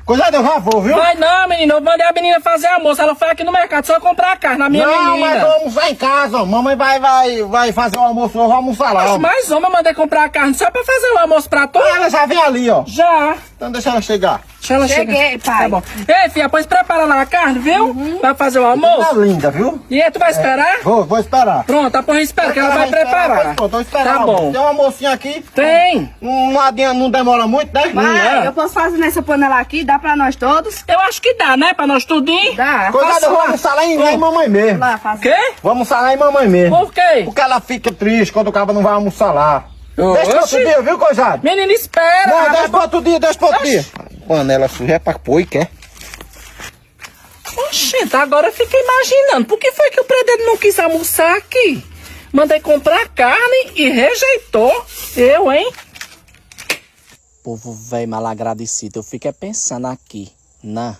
Coisado, eu já vou, viu? Vai não, menino. Eu mandei a menina fazer almoço. Ela foi aqui no mercado só comprar carne, a minha Não, menina. mas vamos almoçar em casa, ó. Mamãe vai fazer o almoço, eu vou almoçar lá, ó. Mas homem, eu mandei comprar carne só pra fazer o almoço pra tu? Ela já vem ali, ó. Já. Então deixa ela chegar. Deixa ela Cheguei, chegar. pai. Tá bom. Ei, filha, pois prepara lá a carne, viu? Pra fazer o Tá almoço. linda, viu? E aí, tu vai esperar? Vou esperar. Pronto, a porra espera que ela vai preparar. Pô, tô esperando. Tá bom. Tem um almocinho aqui. Tem. Não demora muito, né? Pai, eu posso fazer nessa panela aqui? Dá pra nós todos? Eu acho que dá, né? Pra nós tudinho. Dá. Coisado, Faça eu vou lá. almoçar lá em mamãe mesmo. Lá, fazer. Quê? Vamos almoçar lá em mamãe mesmo. Por quê? Porque ela fica triste quando o cara não vai almoçar lá. Oxi. Deixa pro outro dia, viu, Coisado? Menino, espera. Não, deixa pro outro dia, deixa pro outro dia. Panela suja é pra pôr e quer. Oxente, agora eu fiquei imaginando. Por que foi que o Predado não quis almoçar aqui? Mandei comprar carne e rejeitou. Eu, hein? Povo velho mal agradecido. Eu fico pensando aqui. Não.